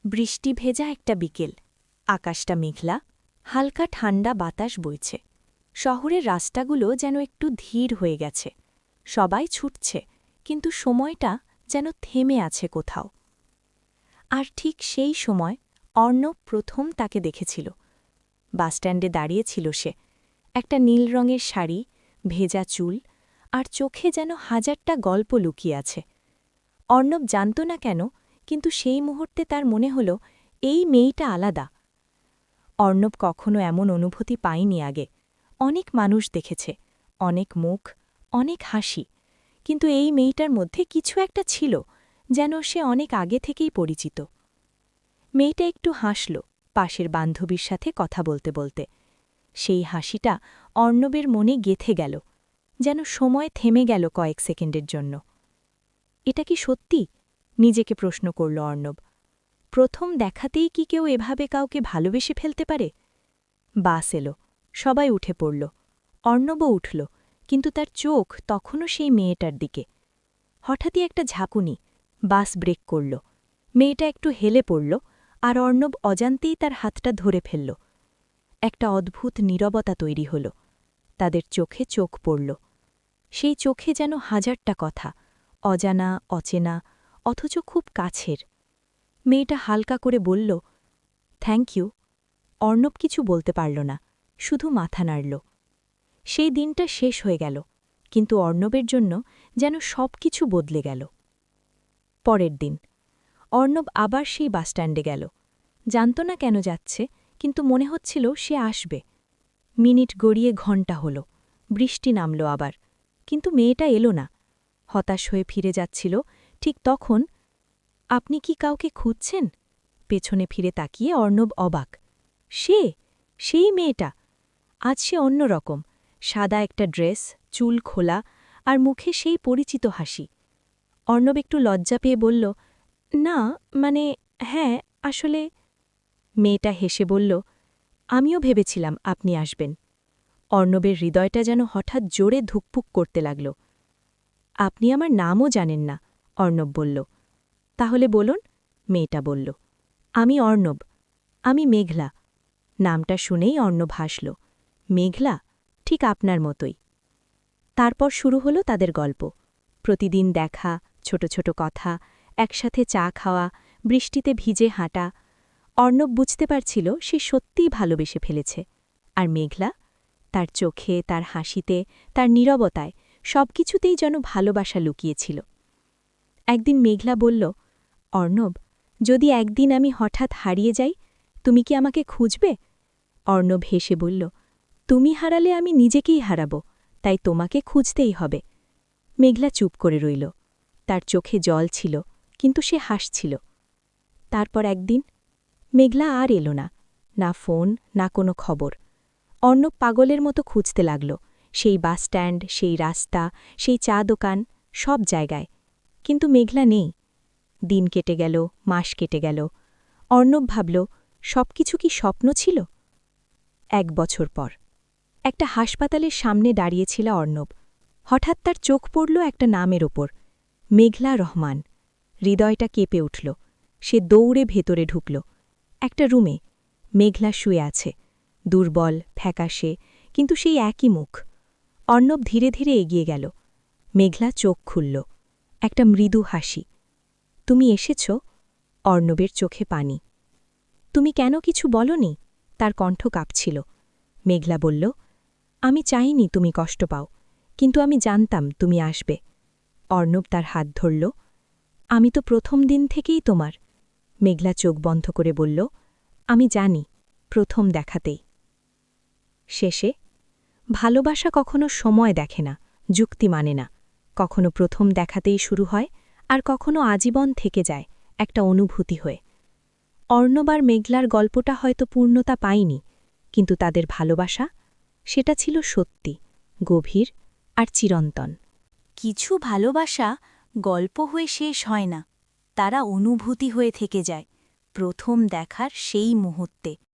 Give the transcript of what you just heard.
বৃষ্টি ভেজা একটা বিকেল, আকাশটা মেঘলা, হালকা ঠান্ডা বাতাস বইছে। শহরের রাস্তাগুলো যেন একটু ধীর হয়ে গেছে। সবাই ছুটছে, কিন্তু সময়টা যেন থেমে আছে কোথাও। আর ঠিক সেই সময় অর্ণব প্রথম তাকে দেখেছিল। বাসস্ট্যান্ডে দাঁড়িয়েছিল সে, একটা নীল রঙের শাড়ি, ভেজা চুল, আর চোখে যেন হাজারটা গল্প লুকিয়ে আছে। অর্ণব জানত না কেন, কিন্তু সেই মুহূর্তে তার মনে হল এই মেয়েটা আলাদা। অর্ণব কখনো এমন অনুভূতি পায়নি আগে। অনেক মানুষ দেখেছে, অনেক মুখ, অনেক হাসি, কিন্তু এই মেয়েটার মধ্যে কিছু একটা ছিল, যেন সে অনেক আগে থেকেই পরিচিত। মেয়েটা একটু হাসল, পাশের বান্ধবীর সাথে কথা বলতে বলতে। সেই হাসিটা অর্ণবের মনে গেঁথে গেল, যেন সময় থেমে গেল কয়েক সেকেন্ডের জন্য। এটা কি সত্যি? নিজেকে প্রশ্ন করল অর্ণব। প্রথম দেখাতেই কি কেউ এভাবে কাউকে ভালোবেসে ফেলতে পারে? বাস এলো, সবাই উঠে পড়ল। অর্ণবও উঠল, কিন্তু তার চোখ তখনও সেই মেয়েটার দিকে। হঠাৎই একটা ঝাঁকুনি, বাস ব্রেক করল। মেয়েটা একটু হেলে পড়ল, আর অর্ণব অজান্তেই তার হাতটা ধরে ফেলল। একটা অদ্ভুত নীরবতা তৈরি হল। তাদের চোখে চোখ পড়ল। সেই চোখে যেন হাজারটা কথা, অজানা, অচেনা, অথচ খুব কাছের। মেয়েটা হালকা করে বলল, থ্যাংক ইউ। অর্ণব কিছু বলতে পারল না, শুধু মাথা নাড়ল। সেই দিনটা শেষ হয়ে গেল, কিন্তু অর্ণবের জন্য যেন সব কিছু বদলে গেল। পরের দিন অর্ণব আবার সেই বাসস্ট্যান্ডে গেল। জানত না কেন যাচ্ছে, কিন্তু মনে হচ্ছিল সে আসবে। মিনিট গড়িয়ে ঘণ্টা হল, বৃষ্টি নামল আবার, কিন্তু মেয়েটা এলো না। হতাশ হয়ে ফিরে যাচ্ছিল, ঠিক তখন, আপনি কি কাউকে খুঁজছেন? পেছনে ফিরে তাকিয়ে অর্ণব অবাক। সেই মেয়েটা। আজ সে অন্যরকম, সাদা একটা ড্রেস, চুল খোলা, আর মুখে সেই পরিচিত হাসি। অর্ণব একটু লজ্জা পেয়ে বলল, না, মানে, হ্যাঁ, আসলে। মেয়েটা হেসে বলল, আমিও ভেবেছিলাম আপনি আসবেন। অর্ণবের হৃদয়টা যেন হঠাৎ জোরে ধুকপুক করতে লাগল। আপনি আমার নামও জানেন না, অর্ণব বলল। তাহলে বলুন, মেয়েটা বলল। আমি অর্ণব, আমি মেঘলা। নামটা শুনেই অর্ণব হাসল। মেঘলা, ঠিক আপনার মতোই। তারপর শুরু হলো তাদের গল্প। প্রতিদিন দেখা, ছোট ছোট কথা, একসাথে চা খাওয়া, বৃষ্টিতে ভিজে হাঁটা। অর্ণব বুঝতে পারছিল সে সত্যিই ভালোবেসে ফেলেছে। আর মেঘলা, তার চোখে, তার হাসিতে, তার নীরবতায়, সবকিছুতেই যেন ভালোবাসা লুকিয়েছিল। একদিন মেঘলা বলল, অর্ণব, যদি একদিন আমি হঠাৎ হারিয়ে যাই, তুমি কি আমাকে খুঁজবে? অর্ণব হেসে বলল, তুমি হারালে আমি নিজেকেই হারাব, তাই তোমাকে খুঁজতেই হবে। মেঘলা চুপ করে রইল। তার চোখে জল ছিল, কিন্তু সে হাসছিল। তারপর একদিন মেঘলা আর এলো না, না ফোন, না কোনো খবর। অর্ণব পাগলের মতো খুঁজতে লাগল, সেই বাসস্ট্যান্ড, সেই রাস্তা, সেই চা দোকান, সব জায়গায়। কিন্তু মেঘলা নেই। দিন কেটে গেল, মাস কেটে গেল। অর্ণব ভাবল, সবকিছু কি স্বপ্ন ছিল? 1 বছর পর একটা হাসপাতালের সামনে দাঁড়িয়েছিল অর্ণব। হঠাৎ তার চোখ পড়ল একটা নামের ওপর, মেঘলা রহমান। হৃদয়টা কেঁপে উঠল। সে দৌড়ে ভেতরে ঢুকল। একটা রুমে মেঘলা শুয়ে আছে, দুর্বল, ফ্যাকাশে, কিন্তু সেই একই মুখ। অর্ণব ধীরে ধীরে এগিয়ে গেল। মেঘলা চোখ খুলল, একটা মৃদু হাসি। তুমি এসেছ? অর্ণবের চোখে পানি। তুমি কেন কিছু বলনি? তার কণ্ঠ কাঁপছিল। মেঘলা বলল, আমি চাইনি তুমি কষ্ট পাও, কিন্তু আমি জানতাম তুমি আসবে। অর্ণব তার হাত ধরল। আমি তো প্রথম দিন থেকেই তোমার। মেঘলা চোখ বন্ধ করে বলল, আমি জানি, প্রথম দেখাতেই। শেষে, ভালোবাসা কখনো সময় দেখে না, যুক্তি মানে না। কখনো প্রথম দেখাতেই শুরু হয়, আর কখনো আজীবন থেকে যায়, একটা অনুভূতি হয়ে। অর্ণব আর মেঘলার গল্পটা হয়তো পূর্ণতা পায়নি, কিন্তু তাদের ভালোবাসা, সেটা ছিল সত্যি, গভীর আর চিরন্তন। কিছু ভালোবাসা গল্প হয়ে শেষ হয় না, তারা অনুভূতি হয়ে থেকে যায়, প্রথম দেখার সেই মুহূর্তে।